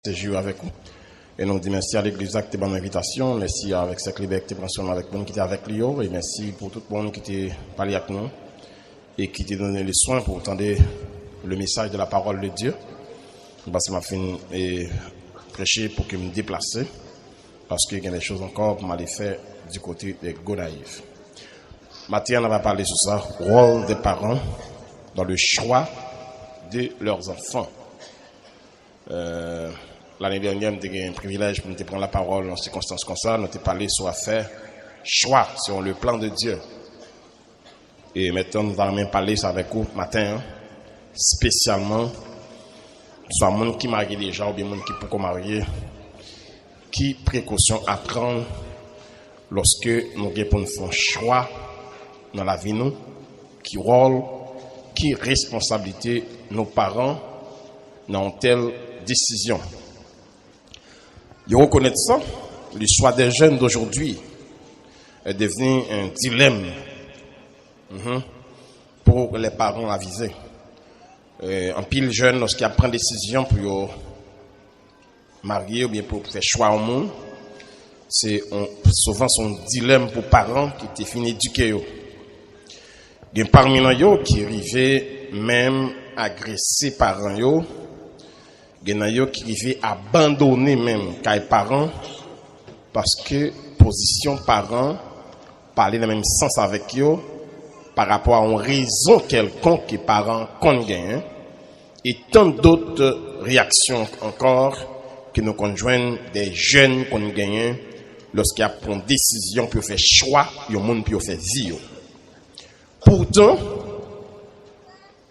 séjour avec vous. Et nous disons merci à l'Église qui a bonne invitation. Merci avec cette liberté qui prend avec nous qui était avec lui. Et merci pour tout le monde qui était parlé avec nous et qui t'a donné les soins pour entendre le message de la parole de Dieu. Parce que m'a fini et prêcher pour que me déplacer. Parce qu'il y a des choses encore pour m'aller faire du côté des Gonaïves. Matin, on va parler sur ça. Rôle des parents dans le choix de leurs enfants. L'année dernière, nous avons eu un privilège pour nous prendre la parole en circonstances comme ça. Nous avons parlé sur l'affaire choix sur le plan de Dieu. Et maintenant, nous allons même parler ça avec vous matin, hein, spécialement soit monde qui marie déjà ou bien monde qui peut marier, qui précaution à prendre lorsque nous avons pour nous faire un choix dans la vie nous, qui rôle, qui responsabilité nos parents dans telle décision. Ils reconnaissent ça, le choix des jeunes d'aujourd'hui est devenu un dilemme pour les parents avisés. En pile jeune, lorsqu'ils prennent décision pour marier ou bien pour faire choix au monde, c'est souvent son dilemme pour parents qui étaient finis d'éduquer. Il y a parmi nous qui arrivaient même agresser parents. Il y a qui arrivent à abandonner même les parents parce que position parents parler dans le même sens avec eux par rapport à une raison quelconque que les parents gagnent et tant d'autres réactions encore que nous conjoignent des jeunes qu'on gagne lorsqu'il y a une décision pour faire choix, il y a un monde pour faire vie. Pourtant,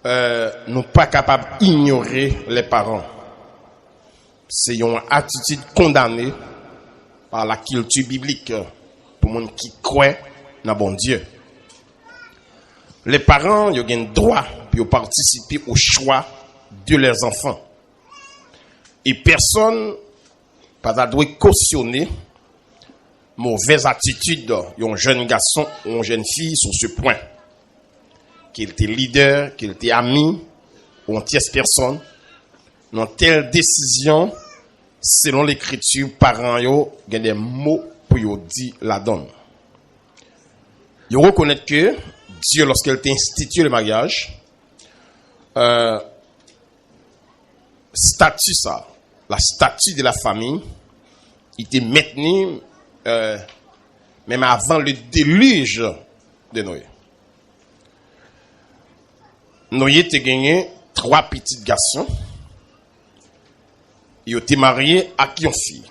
nous ne sommes pas capables d'ignorer les parents. C'est une attitude condamnée par la culture biblique pour les gens qui croient dans bon Dieu. Les parents ils ont le droit de participer au choix de leurs enfants. Et personne ne doit cautionner mauvaise attitude d'un jeune garçon ou une jeune fille sur ce point. Qu'il était leader, qu'il était ami ou une tierce personne. Dans telle décision, selon l'écriture, parents yo ont des mots pour dire la donne. Ils reconnaissent que Dieu, lorsqu'il a institué le mariage, statut ça, la statut de la famille, il était maintenu même avant le déluge de Noé. Noé a gagné 3 petits garçons. Il était marié à une fille,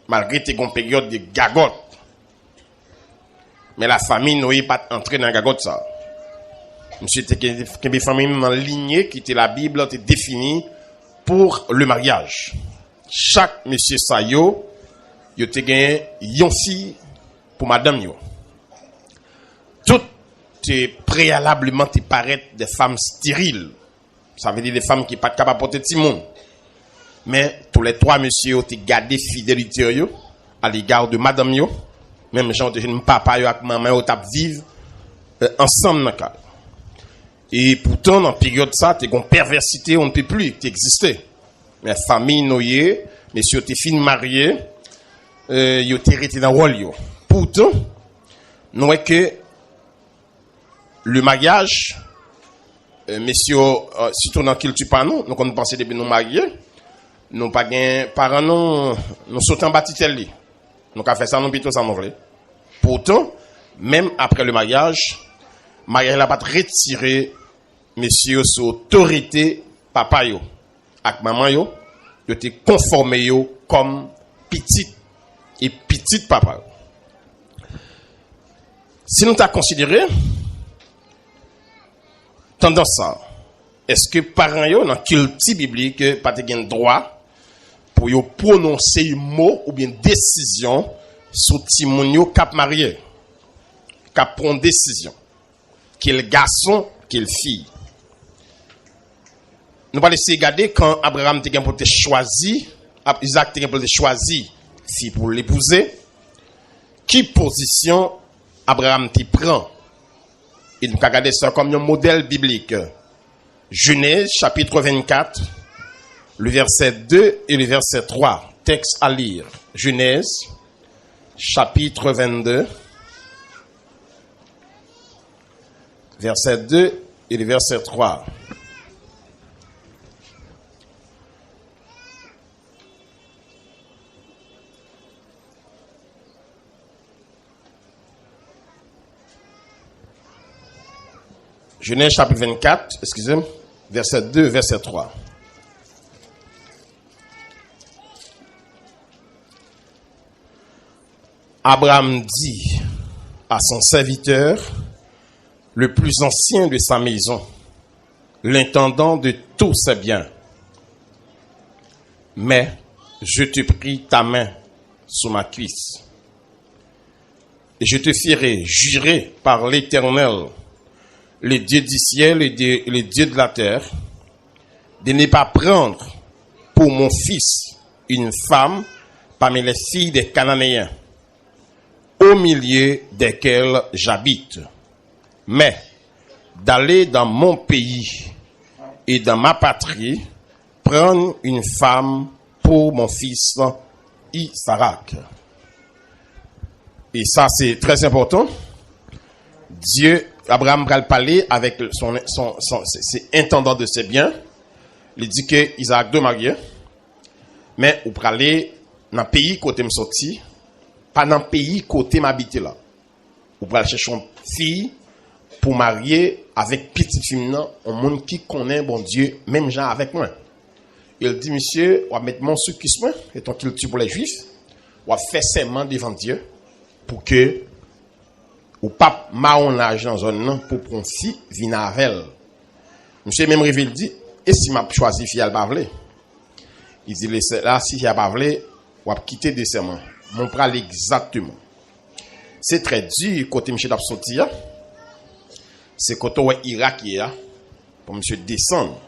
malgré une période de gagotte. Mais la famille Noé pas entrée dans la gagotte ça. Monsieur était une famille en lignée qui était la Bible était définie pour le mariage. Chaque monsieur Sayo, il était gagné une fille pour madame yo. Tout préalablement te paraît des femmes stériles. Ça veut dire des femmes qui ne sont pas capables de porter de monde. Mais tous les 3 messieurs ont gardé fidélité à l'égard de madame yo. Même gens de papa yo avec maman yo tap vivre ensemble dans cas. Et pourtant dans période ça, t'es une perversité on ne peut plus exister. Mais famille noyée, messieurs t'es fin marié, yo t'es resté dans rôle yo. Pourtant nous voyons que le mariage messieurs surtout dans culture pas nous on pense depuis nous mariés. Nous pas gain parents nous sauter en bâtitel. Nous a fait ça nous plutôt ça nous voulait. Pourtant, même après le mariage n'a pas retiré messieurs sur autorité papa yo avec maman yo te conformé yo comme petit et petite papa. Si nous t'a considéré tendance ça, est-ce que parents yo dans culture biblique pas te gain droit pour yo prononcer un mot ou bien décision sur timoun yo cap marié, cap prend décision, quel garçon, quelle fille. Nous va laisser regarder quand Abraham te pour te choisi, Isaac te pour te choisi fille pour l'épouser, qui position Abraham te prend. Et nous regarder ça comme un modèle biblique. Genèse chapitre 24 le verset 2 et le verset 3. Texte à lire. Genèse, chapitre 22, verset 2 et le verset 3. Genèse chapitre 24, excusez-moi, verset 2, verset 3. Abraham dit à son serviteur, le plus ancien de sa maison, l'intendant de tous ses biens, mais je te prie ta main sous ma cuisse, et je te ferai jurer par l'Éternel, le Dieu du ciel et le Dieu de la terre, de ne pas prendre pour mon fils une femme parmi les filles des Cananéens, au milieu desquels j'habite, mais d'aller dans mon pays et dans ma patrie, prendre une femme pour mon fils Isaac. Et ça, c'est très important. Abraham va parler avec ses intendants de ses biens. Il dit que Isaac doit marier, mais il va aller dans le pays côté me sorti, pas dans le pays côté m'habiter là. Il va chercher une fille pour marier avec petite fille, un monde qui connaît bon Dieu, même gens avec moi. Il dit, monsieur, on va mettre mon soukisme, et ton culture pour les juifs, on va faire serment devant Dieu, pour que ou pas marronnage dans zone non pour prendre fille vinavel. Monsieur même révèle dit et si m'a choisi fille al bavle. Il dit là si il a bavle ou a quitter de serment. Mon pral exactement. C'est très dur côté monsieur d'ap sorti. C'est côté Irak hier pour monsieur descendre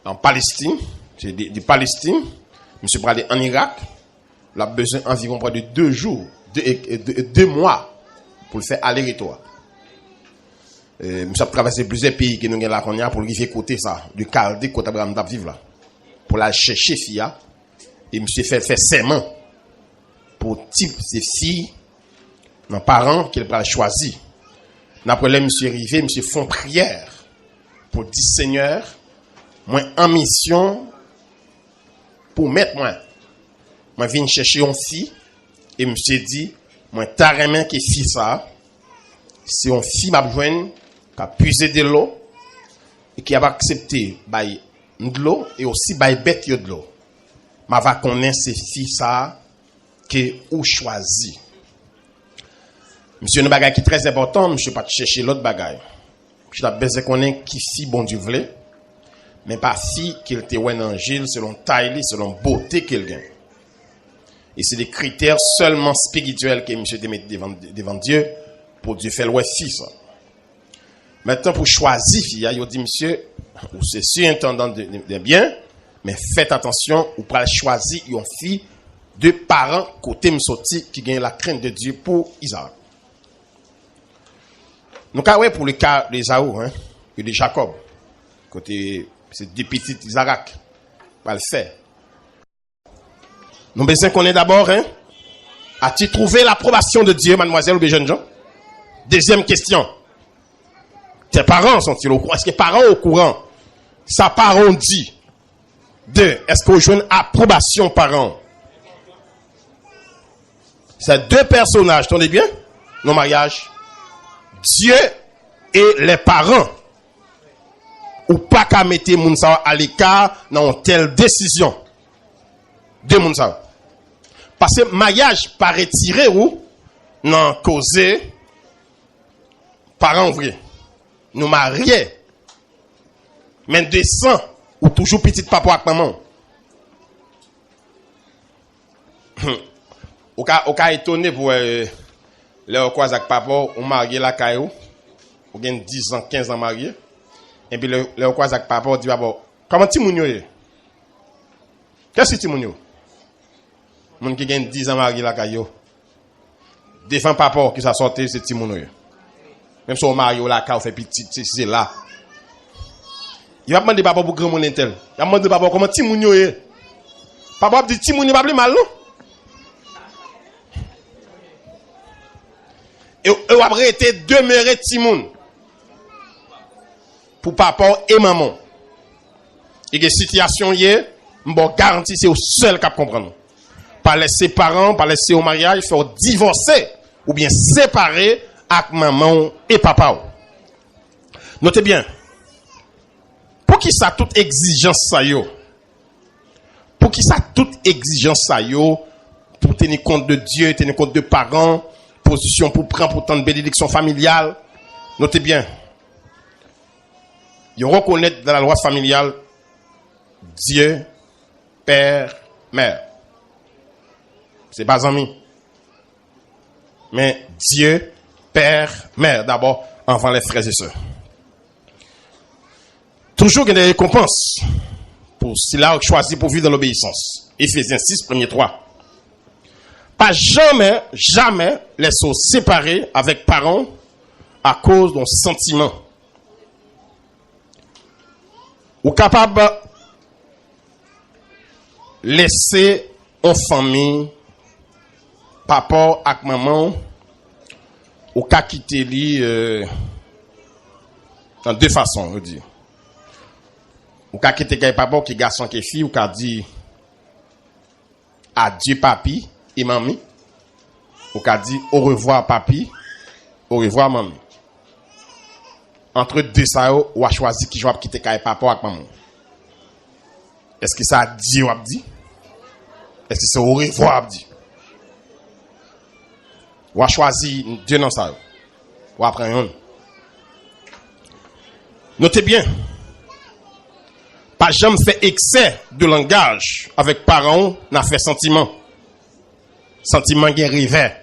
en Palestine, c'est de Palestine, monsieur pral en Irak, il a besoin environ près de 2 jours, 2 mois pour le faire aller-retour. Nous avons traversé plusieurs pays qui nous ont là pour arriver côté ça, du Caldé, côté Abraham d'ap vivre là. Pour la chercher fille et monsieur fait serment pour type ces filles, nos parents qu'il va choisir. Après là, monsieur arrivé, monsieur font prière pour dire Seigneur, moi en mission pour mettre moi viens chercher une fille et monsieur dit moi carrément que fille ça c'est une fille m'a besoin qui a puisé de l'eau et qui a accepté bail de l'eau et aussi bail bête de l'eau. Ma va connaître ces filles ça que ou choisi. Monsieur une bagaille qui est très important, monsieur pas chercher l'autre bagaille. Je t'ai besoin connaître qui fille bon Dieu voulait mais pas fille qu'il te ouais dans Gilles selon taille selon beauté qu'il gagne. Et c'est des critères seulement spirituels que monsieur te met devant Dieu pour Dieu faire ouais fils. Maintenant pour choisir fille, il dit monsieur, c'est sûr intendant de bien, mais faites attention ou pas choisir une fille de parents côté me sorti qui gagne la crainte de Dieu pour Isaac. Donc ouais pour le cas d'Ésaü et de Jacob côté c'est deux petites Isaac va le faire. Nous besoin qu'on est d'abord, as-tu trouvé l'approbation de Dieu, mademoiselle ou bien jeune gens? Deuxième question. Tes parents sont-ils au courant? Est-ce que les parents sont au courant? Sa parent dit. 2. Est-ce qu'on joue une approbation parents? C'est 2 personnages, attendez bien? Nos mariages. Dieu et les parents. Ou pas qu'à mettre Mounsa à l'écart dans une telle décision. 2 Mounsa. Parce que mariage pas retiré ou non causé parents vrai. Nous mariés. Mais descend ou toujours petit papa avec maman. Au cas étonné pour les quoi avec papa on marié la caillou. Ou gagne 10 ans, 15 ans marié. Et puis le quoi avec papa dit d'abord comment ti moun yo? Qu'est-ce que ti moun yo? Moun qui gagne 10 ans marié la caillou. Défend papa qui ça sorti c'est ti moun yo. Même si on marie la caillou fait petit c'est là. Il va demander papa pour grand monde intel. Il va demander papa comment Timoun yo est. Papa dit Timoun pas plus mal non? Et après été demeuré Timoun pour papa et maman. Et que situation y est, m'bon garanti c'est au seul qui comprendre. Pas laisser parents, pas laisser au mariage, il faut divorcer ou bien séparer avec maman et papa. Notez bien. Pour qui ça toute exigence ça yo? Pour qui ça toute exigence ça yo? Pour tenir compte de Dieu, tenir compte de parents, position pour prendre pour tant de bénédiction familiale. Notez bien. Ils reconnaissent dans la loi familiale Dieu, Père, Mère. C'est pas ami. Mais Dieu, Père, Mère, d'abord, avant les frères et sœurs. Toujours qu'il y a des récompenses pour s'il a choisi pour vivre dans l'obéissance. Éphésiens 6, 1er-3. Pas jamais laisser séparer avec parents à cause d'un sentiment. Ou capable laisser en famille papa avec maman ou qu'à quitter lui dans deux façons, je dis. Ou qu'à quitter papa qui garçon qui fille ou qu'à dire adieu papi et mamie ou qu'à dire au revoir papi, au revoir mamie. Entre deux ça ou a choisi qui va quitter papa avec maman. Est-ce que ça dit ou a dit? Est-ce que c'est au revoir a dit? Ou a choisi Dieu dans ça. Ou après un. Notez bien. Pas jamais fait excès de langage avec parents n'a fait sentiment. Sentiment qui arrivait.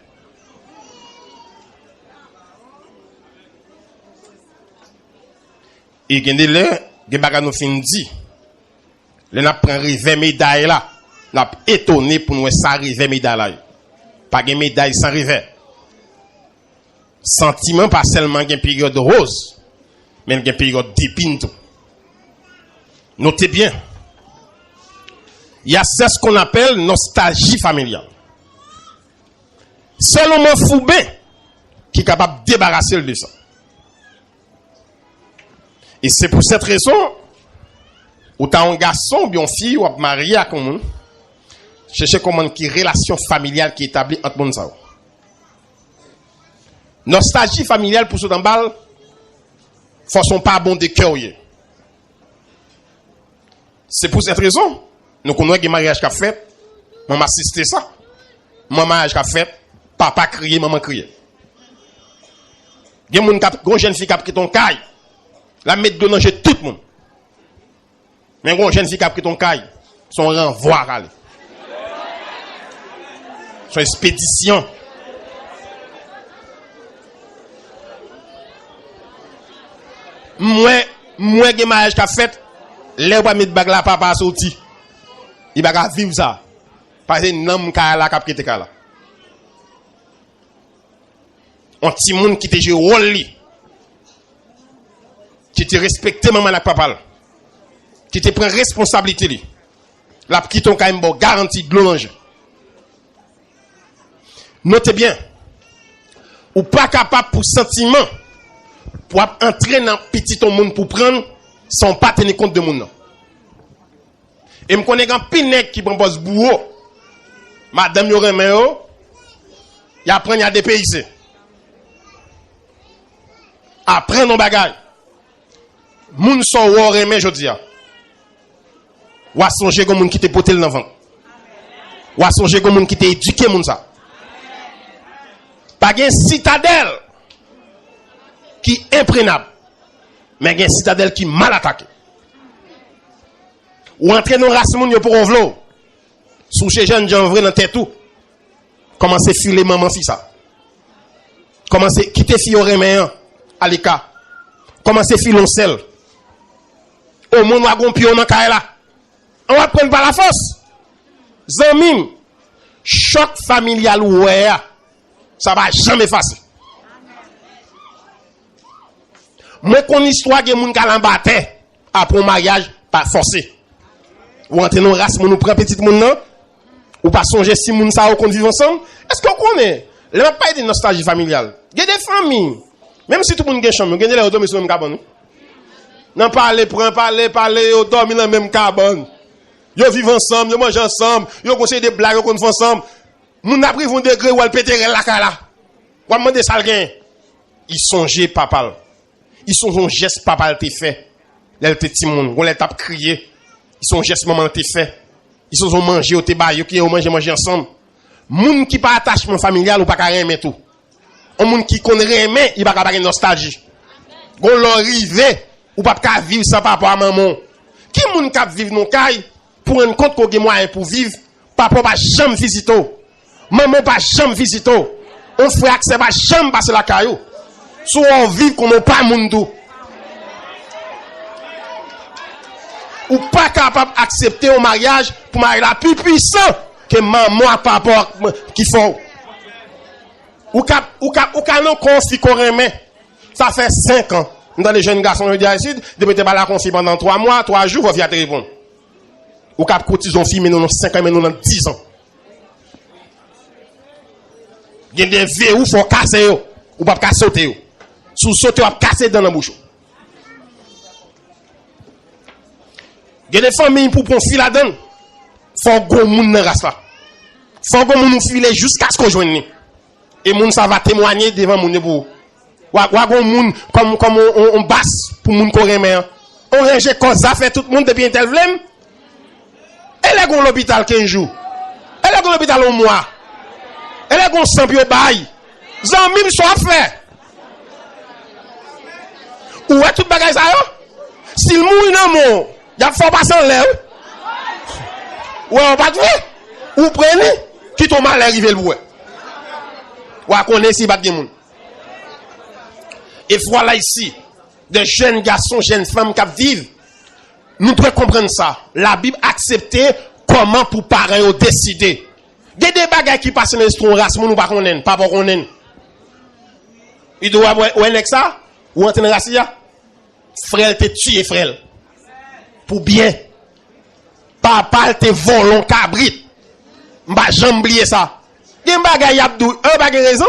Et il y a nous fin dit. Le n'a pris rivet médaille là. N'a étonné pour nous ça rivet médaille là. Pas de médaille sans rivet. Sentiment pas seulement une période rose, mais une période d'épine tout. Notez bien. Il y a ce qu'on appelle nostalgie familiale. Seulement Foubin qui est capable de débarrasser de ça. Et c'est pour cette raison, où tu as un garçon, bien une fille, ou un marié à comment, chercher comment qui relation familiale qui est établie entre les gens. Nostalgie familiale pour ceux d'en bas, ne pas bon de cœur. C'est pour cette raison, nous connaissons un mariage qu'a fait, maman assisté ça, maman mariage qu'a fait, papa crié, maman crié. Il y a une jeune fille qui a pris ton caille, la mettre de danger tout le monde. Mais une jeune fille qui a pris ton caille, son renvoi à aller. Son expédition. Moi, j'ai mariage qu'a fait, les pas mettre bag la papa sorti. Il va vivre ça. Parce que n'homme ka la cap kete là. On petit monde qui te joue rôle li. Qui te respecte maman la papa. Qui te prend responsabilité li. La qui ton ka mbo garantie de l'ange. Notez bien. Ou pas capable pour sentiment pour entrer dans petit ton monde pour prendre sans pas tenir compte de monde. Et me connais un pinec qui prend boss bourreau. Madame yo remen yo, y apprend y a des pays. Après nos bagages. Moun so wo remen jodi a. Ou a songer comme moun qui te potel dans vent. Ou a songer comme moun qui te éduqué moun ça. Pas gen citadelle qui imprenable. Mais gen citadelle qui mal attaqué. Ou entrer dans race moun yo pour on vlo. Sous chez jeune gens vrai dans tête tout. Commencer filer maman fi ça. Commencer quitter fi au remen à l'ika. Commencer filer sel. Au monde wa gon pion dans kay là. On va prendre par la force. Zamim. Choc familial ouais. Ça va jamais effacer. Moi qu'on histoire que moun ka l'embaté après un mariage, pas forcé. Ou entre nos races, nous prenons petit monde, non? Ou pas songer si moun sa ou qu'on vit ensemble? Est-ce qu'on connaît? Le m'a pas de nostalgie familiale. Il y a des familles. Même si tout le monde a chambre, il y a des dormir sur le même cabane. Non, parler, au dormir dans le même cabane. Ils vivent ensemble, ils mangent ensemble, ils conseillent des blagues, ils font ensemble. Moun a pris un degré ou elle péter la cala. Ou demander ça le gain. Ils songent papa. Ils sont un geste papa te fait. Là te petit monde, on les tape crier. Ils sont geste maman te fait. Ils sont manger au débat, qui ont manger ensemble. Moun qui pas attachement familial ou pas carré aimer tout. Un moun qui connaît aimer, il pas capable de nostalgie. Gon l'orivé ou pas capable vivre sans papa maman. Qui moun cap vivre non caille pour un compte qu'on a moyen pour vivre, papa pas jamais visito. Maman pas jamais visito. On frère accès pas jamais passer la caillou. Sou on vit comme pas moun tout. Ou pas capable d'accepter un mariage pour marier la plus puissant que maman papa qui font. Ou non confi qu'on remet. Ça fait 5 ans. Dans les jeunes garçons, je dis ici, depuis que tu la confi pendant 3 mois, 3 jours, vous te répondre. Ou cap cotisent on fille, mais nous dans 5 ans, mais nous dans 10 ans. Il y a des vieux où faut casser yo, ou pas sauter yo. Sous sauter ou casser dans la bouche. Il y a des familles pour prendre fil là-dedans. Faut go moun nan race là. Faut go moun filer jusqu'à ce qu'on joigne. Et moun ça va témoigner devant moun pour. Wa go moun comme on basse pour moun ko remet. On range cause ça fait tout le monde depuis un tel vlem. Elle est à l'hôpital 15 jours. Elle est à l'hôpital un mois. Elle est à sang pio bail. Zanmi soit fait. Ou est tout bagay ça yo? S'il mouille nan mon il faut passer en l'air. Ouais, on pas de ou prenez, qui tombe mal arrivé le bois. Ou à connaître si pas de monde. Et voilà ici, des jeunes garçons, jeunes femmes qui vivent. Nous devons comprendre ça. La Bible accepte comment pour parents décider. Il y a des bagages qui passent dans l'histoire race, nous pas connaître, pas connaître. Il doit ou un ça, ou entrer dans race ya. Frère te tué frère. Pour bien. Papa te volon cabrit. M'a jamais oublié ça. Gen bagay Abdou, un bagay raison.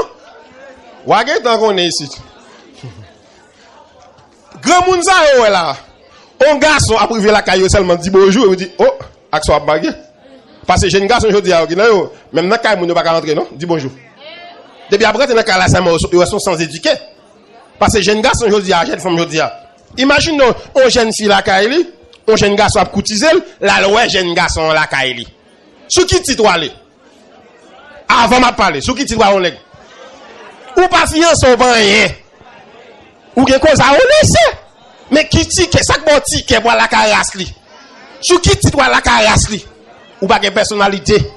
Wagé tant qu'on est ici. Grand moun ça yo là. Un garçon a privé la caillou seulement dit bonjour et dit oh, action a bagay. Parce que jeune garçon jodi a yo, même dans caillou moun pas rentrer non, dit bonjour. Depuis après dans caillou là ça ils sont sans éduquer. Parce que jeune garçon jodi a, jeune femme jodi a. Imagine un jeune fille la caillou. Un jeune garçon a cotisé, la loi jeune garçon la kaili. Sous qui titre aller? Avant m'a parler, sous qui titre on nèg? Ou pas fiancé ou pas rien. Ou quelque chose à on laisser. Mais qui ticket, ça bon ticket pour la carasse li. Sous qui titre la carasse li? Ou pas de personnalité.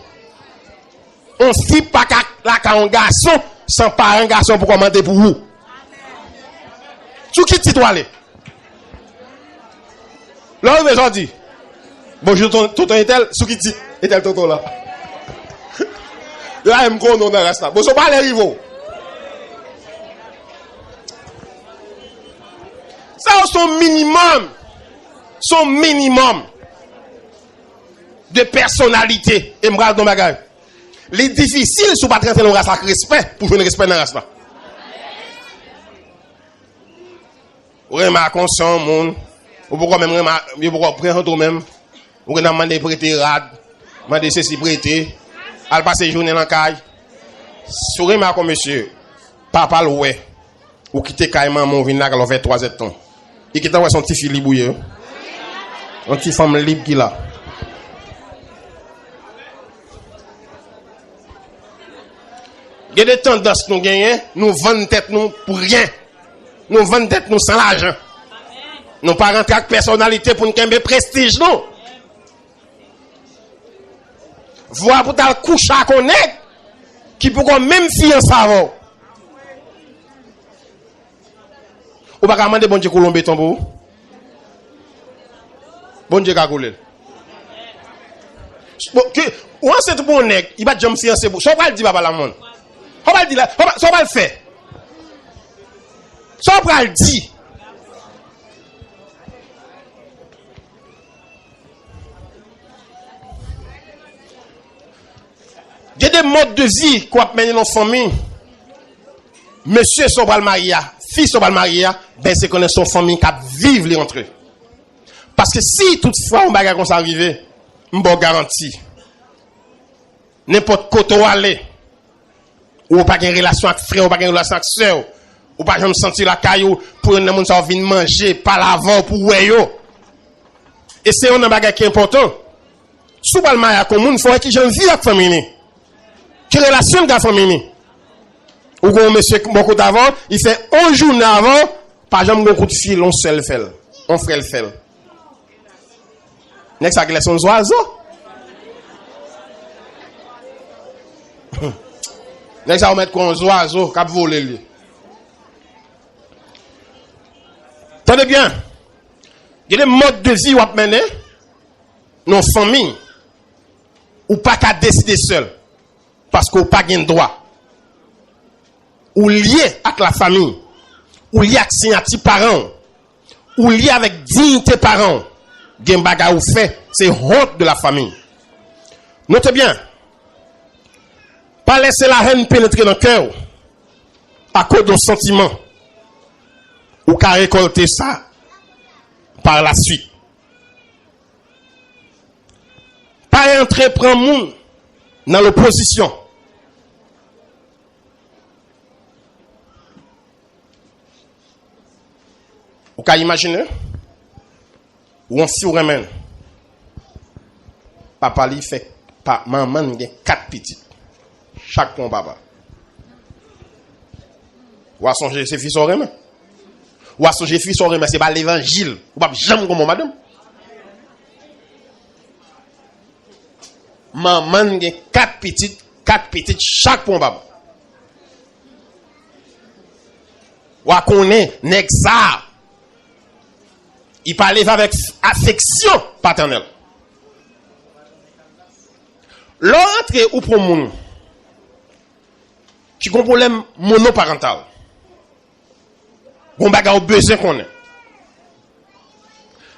On fit pas la un garçon sans parent garçon pour commander pour vous. Sous qui titre aller? Là, on va dire, bonjour, tonton est-elle, sous qui dit, est-elle tonton là? Là, il me connaît, on reste là. Bon, ce n'est pas les rivaux. Ça, son minimum de personnalité. Et me regarde dans ma gueule. Les difficiles, si vous ne pas traiter le race avec respect, pour faire le respect dans la race là. Vous remarquez, on sent, monde. Ou pourquoi même prendre même ou demander prêter rad demander ceci prêter al passer journée dans caille sourire ma comme monsieur papa le ouais ou quitter caille maman vinn là quand fait 3 ans et qui t'envoie son petit fille libouillé un petit femme libre qui là il y a des tendances nous gagner nous vendre tête nous pour rien nous vendre tête nous sans l'argent. Nous pas rentrer avec personnalité pour nous gagner prestige, non. Voir pour ta couche à connaître, qui pourra même fiancé avant. Ou pas demander bon Dieu colombe ton pour bon Dieu ka coulé. Ou on sait tout bon nèg, il va jamais fiancé pour. Ça va le dire papa la monde. On va le dire là, ça va le faire. Ça va le dire. Il y a des modes de vie qu'on mène dans la famille. Monsieur Sobral Maria, fils Sobral Maria, ben c'est qu'on est son famille qui vivent les entre eux. Parce que si toutefois on bagarre comme ça arrive, on va garantir. N'importe côté où aller, ou pas une relation avec frère, ou pas une relation avec soeur, ou pas jamais sentir la caillou pour une monde ça venir manger, pas l'avant pour weyo. Et c'est un bagage qui est important. Sobral Maria comme monde faut que j'en vis avec famille. Quelle relation avec la famille? Ou quand monsieur beaucoup d'avant, il fait un jour avant, par exemple, un coup de fil, on seul fait, on frère le fait. N'est-ce pas que son oiseau? N'est-ce pas on met quoi un oiseau, cap voler lui. Tenez bien, il y a des modes de vie où on mener, nos familles, ou pas qu'à décider seul, parce qu'on n'a pas de droit. Ou lié avec la famille, ou lié avec signature parents, ou lié avec dignité parents, gen baga ou fait, c'est honte de la famille. Notez bien, pas laisser la haine pénétrer dans le cœur à cause d'un sentiment, ou qu'à récolter ça par la suite. Pas entrer prendre monde dans l'opposition. Vous pouvez imaginer, ou on s'y remène. Papa lui fait, maman il y a 4 petites. Chaque point papa. Ou à songer ses fils au remène. Ou à songer fils au remène, c'est pas l'évangile. Ou pas jamais comme madame. Maman il y a 4 petites, chaque point papa. Ou à connaître, nexa. Il parlait avec affection paternelle. L'autre ou pour moun qui a un problème monoparental. Bon baga au besoin qu'on ait.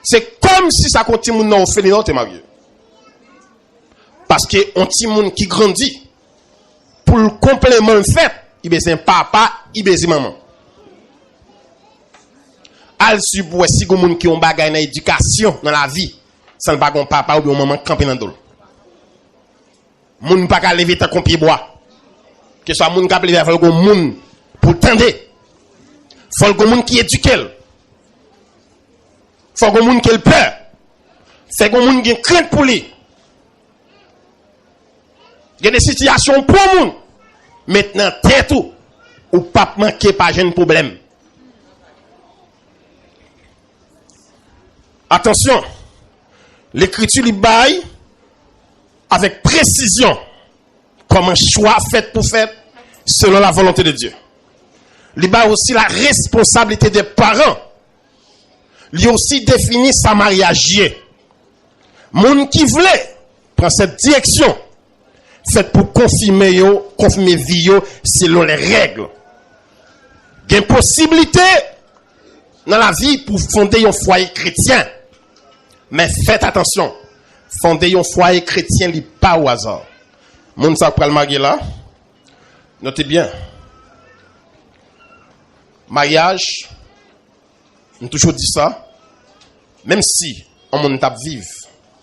C'est comme si ça continue moun nan ou féminin te marié. Parce que un petit moun qui grandit pour le complément fait, il besoin papa, il besoin maman. Al subou si gon moun qui ont bagay dans éducation dans la vie, sans pas gon papa ou bien maman camper dans dol. Moun pas ka lever ta kon pied bois. Que soit moun ka lever faut gon moun pour tendre. Faut gon moun qui éduque. Faut gon moun qui le peur. C'est gon moun qui crainte pour lui. Il y a des situations pour moun. Maintenant tête tout ou pas manquer pas jeune problème. Attention, l'écriture lui baille avec précision comme un choix fait pour faire selon la volonté de Dieu. Il baille aussi la responsabilité des parents. Il aussi définit sa mariage. Moun qui voulait prendre cette direction, c'est pour confirmer vie selon les règles. Il y a une possibilité dans la vie pour fonder un foyer chrétien. Mais faites attention, fonder un foyer chrétien n'est pas au hasard. Moun sa pral marié là, notez bien. Mariage, on toujours dit ça, même si on moun tap vive,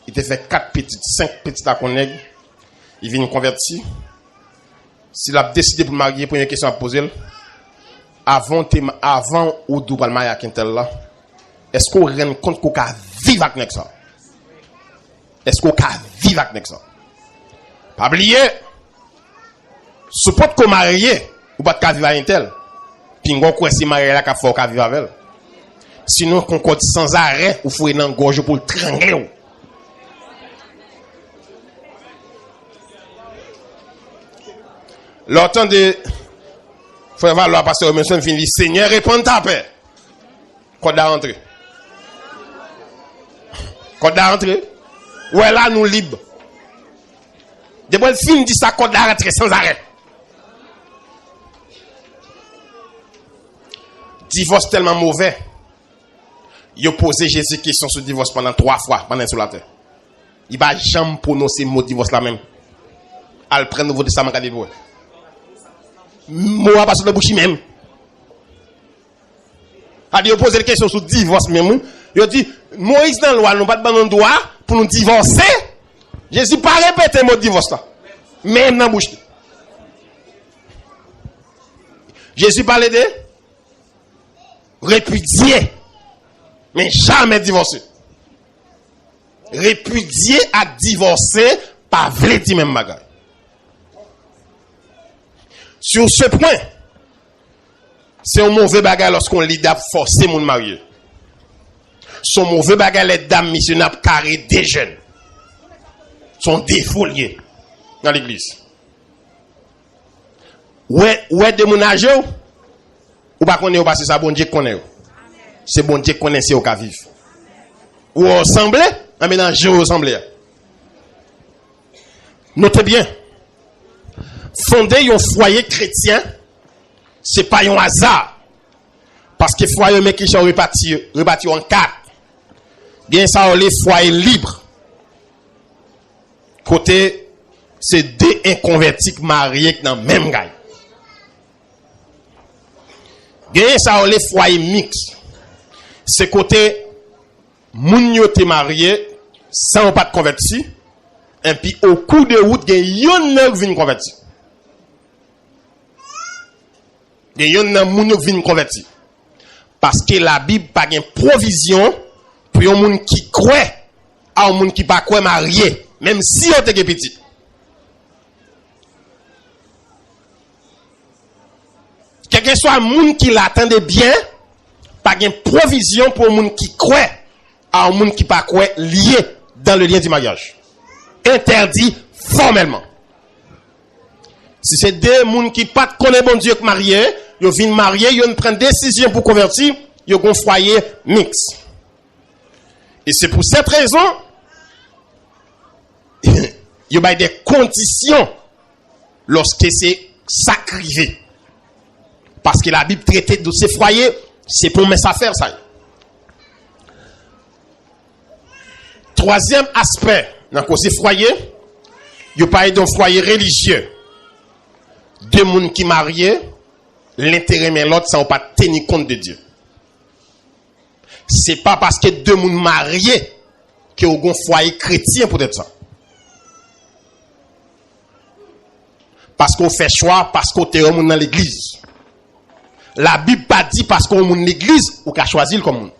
il te fait 4 petites, 5 petites à connaître, il vient convertir. S'il a décidé pour marier, première question à poser, avant ou d'où pas le mariage avec tel là, est-ce qu'on rend compte qu'on peut vivre avec ça? Est-ce qu'on peut vivre avec ça? Pas oublier, suppose qu'on marié, ou pas de vivre avec tel, puis on croit si marié là qu'il faut vivre avec elle. Sinon, qu'on compte sans arrêt, ou faut une gorge pour le trangler. L'autant de frère Valois, pasteur Monsieur finit, Seigneur, réponds ta paix. Quand d'à rentrer. Quand d'à rentrer. Ouais, là, nous libres. Depuis le film dit ça, quand d'à rentrer sans arrêt. Divorce tellement mauvais. Il a posé Jésus question sur le divorce pendant 3 fois, pendant sur la terre. Il va jamais prononcer le mot divorce là même. al prendre Nouveau Testament qu'a dit pour. Moi pas sur la bouche même. A dit poser la question sur divorce même. Il dit Moïse dans la loi nous pas de droit pour nous divorcer. Jésus pas répéter le mot divorce là. Même dans la bouche. Jésus parlait de répudier, mais jamais divorcer. Répudier à divorcer, pas vrai dire même bagage. Sur ce point, c'est un mauvais bagage lorsqu'on lit d'ap forcer mon marié. Son mauvais bagage les dames missionnaires carré des jeunes. Sont défoliés dans l'église. Ouais de mon âge ou pas connaît ou pas c'est ça bon Dieu connaît. C'est bon Dieu connaît c'est au cas vivre. Ou ensemble, un mélange ensemble. Notez bien. Fonder un foyer chrétien, c'est pas un hasard. Parce que foyer mais qui sont répartis en quatre. Bien ça on les foyers libres. Côté c'est deux inconvertis mariés dans même gars. Bien ça on les foyers mixtes. C'est côté moun yo te marié sans pas de converti et puis au cours de route gen yon nan vinn converti. Gen yon nan moun yo vinn converti. Parce que la Bible pas gen provision pour yon moun qui croit à un moun qui pas croit marié même si on était petit. Quel que soit moun qui l'attendait bien, pas de provision pour moun qui croit à un moun qui pas croit lié dans le lien du mariage. Interdit formellement. Si c'est deux moun qui pas connaît bon Dieu que marié, yo viennent marier, yo prennent décision pour convertir, yo gon foyer mix. Et c'est pour cette raison il y a des conditions lorsque c'est sacrifié. Parce que la Bible traite de ces foyers, c'est pour mettre ça faire ça. Troisième aspect, dans ces foyers, il y a pas d'un foyer religieux. Deux personnes qui marient, l'intérêt mais l'autre, ça n'a pas tenir compte de Dieu. C'est pas parce que deux personnes mariées que vous avez un foyer chrétien pour être ça. Parce qu'on fait choix, parce qu'on est dans l'église. La Bible pas dit parce qu'on est dans l'église, ou qu'a choisi comme monde.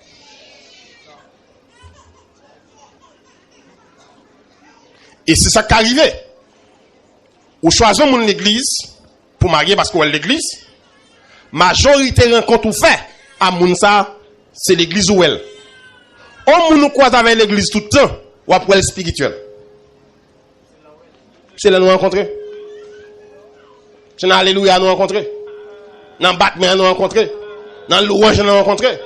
Et c'est ça qui est arrivé. Ou choisissons mon l'église pour marier parce qu'on est l'église. Majorité rencontre ou fait à moun ça, c'est l'église où elle. On nous croise avec l'église tout le temps, ou après le spirituel. C'est là nous rencontrer. C'est dans Alléluia nous rencontrer. Dans Batman nous rencontrer. Dans Louange nous rencontrer.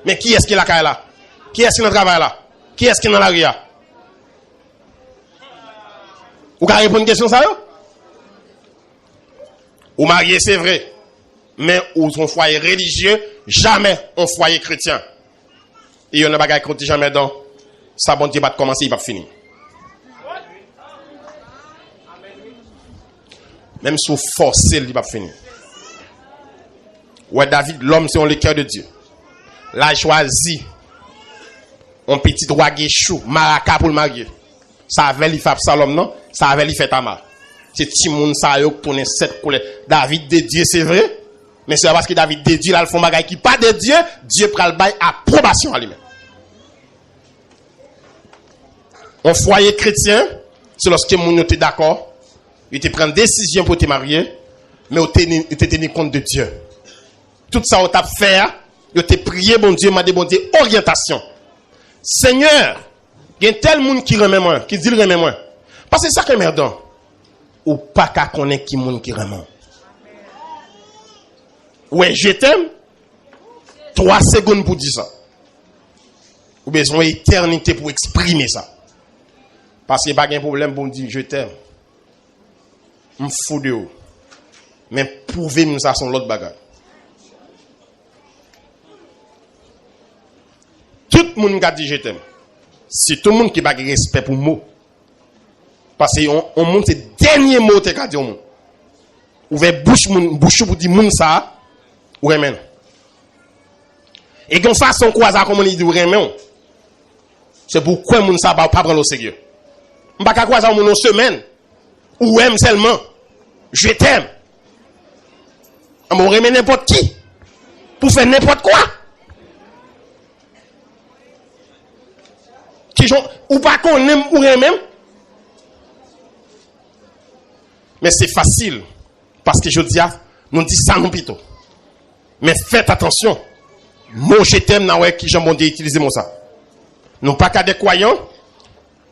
Mais qui est-ce qui est là là? Qui est-ce qui est dans le travail là? Qui est-ce qui est dans la ria? Vous pouvez répondre à une question ça? Ou marié c'est vrai. Mais ou son foyer religieux, jamais un foyer chrétien. Et on n'a pas gagné jamais dans ça bon Dieu va commencer, il va finir. Même si vous forcez, il va finir. Ouais, David, l'homme, c'est le cœur de Dieu. Là, il choisit un petit droit guéchou, maraca pour le marier. Ça avait lui fait Absalom, non? Ça avait lui fait Tamar. C'est Timoun, ça yo pour 7 couleurs. David de Dieu, c'est vrai. Mais c'est parce que David de Dieu, là, le fond bagay qui pas de Dieu, Dieu prend le bail approbation à lui-même. Un foyer chrétien, c'est lorsque moun était d'accord. Il te prend une décision pour te marier, mais il te tenu compte de Dieu. Tout ça, on t'a fait, il te prié, bon Dieu, m'a demandé orientation. Seigneur, il y a tel monde qui remet moi, qui dit remet moi. Parce que c'est ça qui est merdant. Ou pas qu'à connaître qui monde qui remet. Ouais, je t'aime. 3 secondes pour dire ça. Ou besoin d'éternité pour exprimer ça. Parce qu'il n'y a pas de problème pour dire je t'aime. Je me fous de vous. Mais prouvez-moi ça sur l'autre bagage. Tout le monde qui a dit je t'aime. C'est tout le monde qui n'a pas de respect pour moi. Parce qu'on monte ces derniers mots te ka di au monde. Ouvert bouche pour dire moun ça ou remen. Et qu'on façon quoi ça comme on dit ou remen. C'est pourquoi moun ça pas prendre au sérieux. M'pa ka quoi ça moun semaine ou aime seulement. Je t'aime. On remet n'importe qui pour faire n'importe quoi. Ou pas qu'on aime ou même. Mais c'est facile. Parce que je dis, nous disons ça nous plutôt. Mais faites attention. Moi, je t'aime, n'a ouais, qui j'en bon Dieu utiliser moi ça. Nous pas qu'à des croyants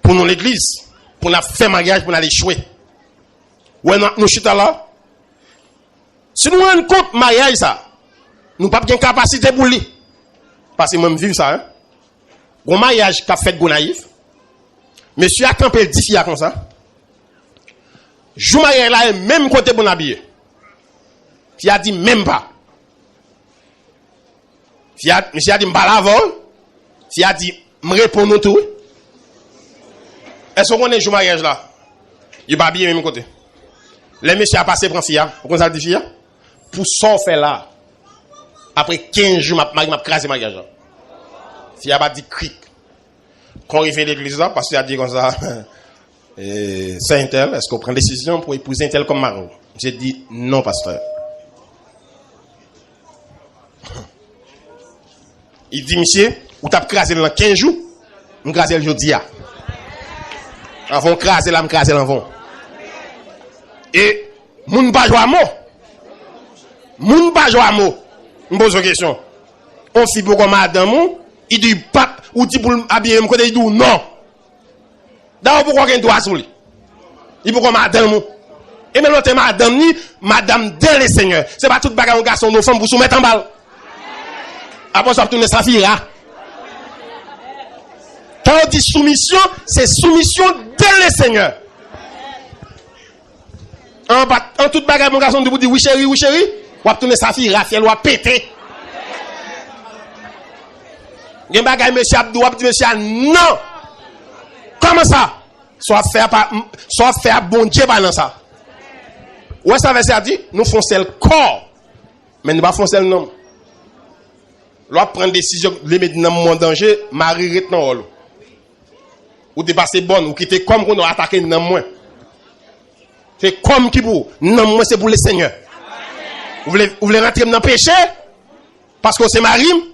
pour nous l'église, pour nous faire mariage, pour nous aller échouer. Ouais, nous chutons là. Si nous rendons compte mariage ça, nous pas de capacité pour lui. Parce que moi, je vis ça, hein. Bon mariage qu'a fait Gonaïf. Monsieur a campé 10 filles comme ça. Jou mariage là, même côté bon habillé. Fille a dit même pas. Monsieur a dit m'pas l'avant. Fille a dit me répondre tout. Est-ce qu'on est jou mariage là? Il pas habillé même côté. Les messieurs a passé pour fille, pour ça dit fille. Pour ça fait là. Après 15 jours m'a crasé mariage là. Fille a pas dit cric. Quand il fait l'église là, parce qu'il a dit comme ça, c'est un tel, est-ce qu'on prend décision pour épouser un tel comme mari? J'ai dit non, pasteur. Il dit, monsieur, ou t'as crasé dans 15 jours, on crase le jeudi. Avant craser là, on crase l'envon. Et, moun pas jouer à mot. Moun pas jouer à mot. Je pose une question. On fit pour comme madame, il dit pas, ou dit pour habiller mon côté, il dit non. D'abord, pourquoi il doit sur lui? Il pourquoi madame? Et maintenant, c'est madame ni, madame de le Seigneur. C'est pas tout bagarre, un garçon, nos femmes, pour soumettre en balle. Après, ça va tourner sa fille, là. Quand on dit soumission, c'est soumission de le Seigneur. En toute bagarre, mon garçon, vous dit oui chérie, on va tourner sa fille, Raphaël, on va péter. Il y a un bagage, monsieur Abdou, dit monsieur, non. Comment ça? Soit faire bon Dieu par ça. Ouais, ça veut dire, nous faisons le corps, mais nous ne faisons pas le nom. L'on prend une décision, les mettre dans mon danger, Marie retenant. Ou dépasser bonne, ou quitter comme qu'on a attaqué dans moi. C'est comme qui pour. Non, moi c'est pour le Seigneur. Vous voulez rentrer dans le péché? Parce que c'est Marie?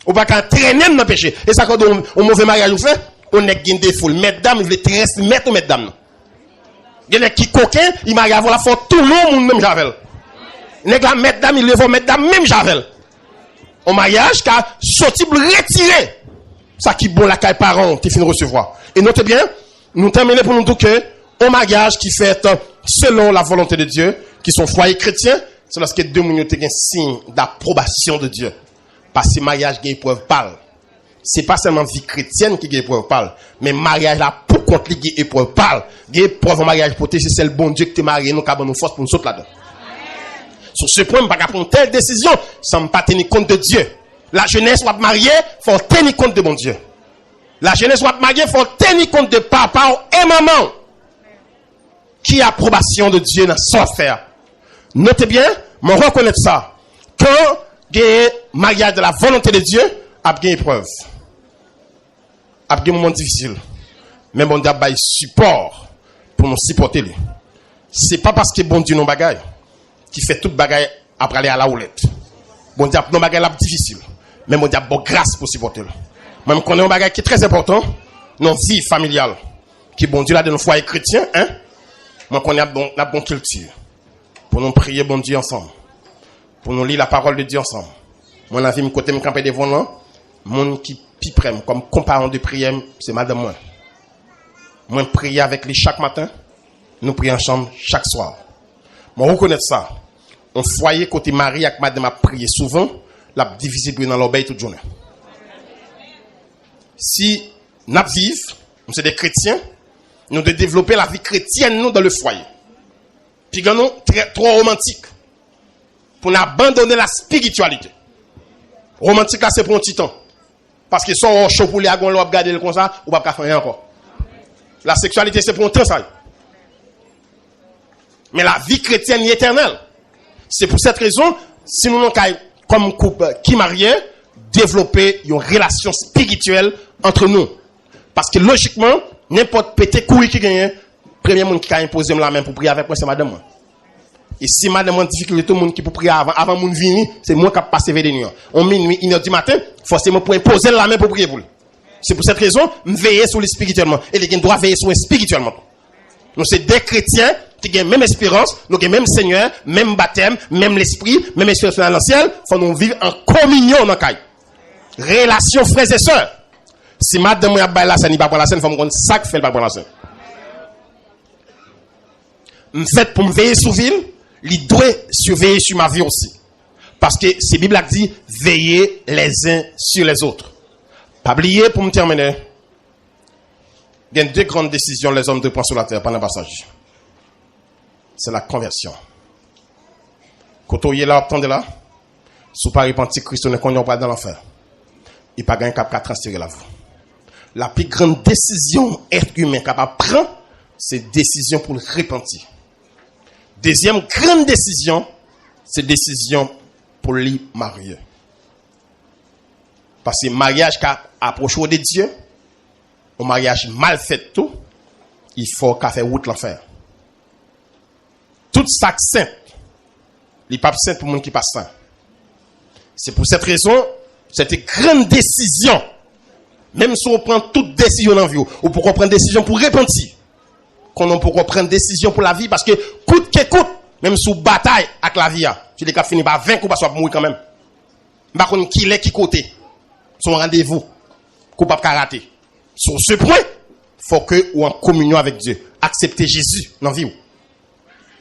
Ou pas qu'à traîner dans le péché. Et ça, quand on mauvais mariage, vous fait, on est gain des foules. Mesdames, ils veulent transmettre aux mesdames. Il y a qui coquin, ils marient avant la faute, tout le monde même javel. Les gars, mesdames, ils lèvent mesdames, même javel. Au mariage, car sorti pour retirer. Ça qui bon la caille parents, qui finit recevoir. Et notez bien, nous terminons pour nous dire que, au mariage qui fait selon la volonté de Dieu, qui sont foyers chrétiens, c'est lorsque deux minutes ont un signe d'approbation de Dieu. Parce que mariage qui épreuve parle. C'est pas seulement vie chrétienne qui épreuve parle, mais mariage là pour contre qui épreuve parle. Qui épreuve en mariage protégé, c'est le bon Dieu qui te marie, nous avons nos forces pour nous sauter là-dedans. Sur ce point, on ne peut pas prendre telle décision sans ne pas tenir compte de Dieu. La jeunesse soit mariée, il faut tenir compte de mon Dieu. La jeunesse soit mariée, il faut tenir compte de papa et maman. Qui a approbation de Dieu dans son affaire. Notez bien, mais on reconnaît ça. Quand il y a un mariage de la volonté de Dieu, il y a une épreuve. Il y a un moment difficile. Mais bon Dieu a un support pour nous supporter. Ce n'est pas parce que bon Dieu nous bagaille qui fait toute bagaille après aller à la roulette. Bon Dieu nous bagaille difficile. Mais bon Dieu a bonne grâce pour supporter. Même qu'on a un bagaille qui est très important, notre vie familiale. Qui bon Dieu là de nos foyers chrétiens, hein? Moi, qu'on a la bonne culture. Pour nous prier, bon Dieu, ensemble. Pour nous lire la parole de Dieu ensemble. Moi, la vie, me côté, me camper devant nous. Mon qui piprem, comme compagnon de prière, c'est madame moi. Moi, prier avec lui chaque matin. Nous prions ensemble chaque soir. Moi, reconnaître ça. On foyer côté Marie avec madame a prié souvent. La difficile dans l'obéi toute journée. Si nous vivons, nous sommes des chrétiens, nous devons développer la vie chrétienne nous dans le foyer. Puis nous trop romantique pour nous abandonner la spiritualité. Romantique là c'est pour un petit temps. Parce que si on chaud pour les agon, on regarder comme ça, ou pas faire rien encore. La sexualité, c'est pour un temps, ça. Mais la vie chrétienne est éternelle. C'est pour cette raison, si nous, comme couple qui marié, développer une relation spirituelle entre nous. Parce que logiquement, n'importe pété couille qui gagne, premier monde qui a imposé la main pour prier avec moi, c'est madame. Et si madame a difficulté, tout le monde qui peut prier avant mon venir, c'est moi qui passe vers des nuits. On minuit, 1h du matin, forcément pour imposer la main pour prier pour lui. C'est pour cette raison, me veiller sur lui spirituellement. Et les gens doivent veiller sur lui spirituellement. Nous, c'est des chrétiens qui ont la même espérance, nous avons le même Seigneur, même baptême, même l'esprit, même espérance dans le ciel. Il faut nous vivre en communion dans le caille. Relation frères et sœurs. Si madame a pas la scène, il va pas la scène, il faut me ça que fait pas la scène. En fait, pour me veiller sur ville, il doit surveiller sur ma vie aussi. Parce que c'est Bible qui dit, veillez les uns sur les autres. Pas oublier, pour me terminer, il y a deux grandes décisions les hommes de prendre sur la terre pendant le passage. C'est la conversion. Quand on est là, attendez là, si vous ne repentez Christ, ne connaissez pas dans l'enfer. Il n'y a pas de cap à transférer la vie. La plus grande décision être humain capable de prendre, c'est décision pour le repentir. Deuxième grande décision, c'est décision pour les marier. Parce que le mariage qui approche de Dieu, un mariage mal fait tout, il faut qu'à faire route l'enfer. Tout ça saint, les papes saints pour le monde qui passe ça. C'est pour cette raison, c'est une grande décision. Même si on prend toute décision dans la vie, ou pour prendre décision pour repentir, qu'on peut prendre décision pour la vie, parce que coûte que coûte, même sous bataille avec la vie, tu les cas fini par 20 coups parce que mourir quand même. Par contre, qui est qui côté, son rendez-vous, coupable karaté. Sur ce point, il faut que ou en communion avec Dieu, accepter Jésus dans la vie.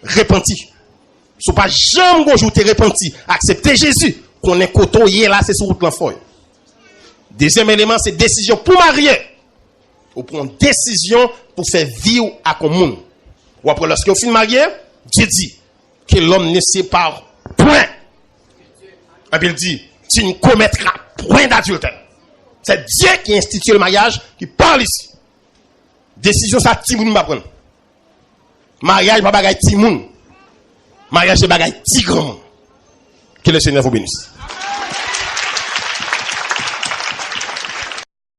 Repentir. Si pas jamais un jour te repentir, accepter Jésus, qu'on est côté là, c'est sur route l'enfant. Deuxième élément, c'est décision pour marier. Ou prendre décision pour faire vivre à commun. Ou après, lorsque vous finissez marié, Dieu dit que l'homme ne sépare point. Et puis il dit, tu ne commettras point d'adultère. C'est Dieu qui institue le mariage, qui parle ici. Décision, ça, Timoun va prendre. Mariage, pas bagaille Timoun. Mariage, c'est bagaille Tigran. Que le Seigneur vous bénisse.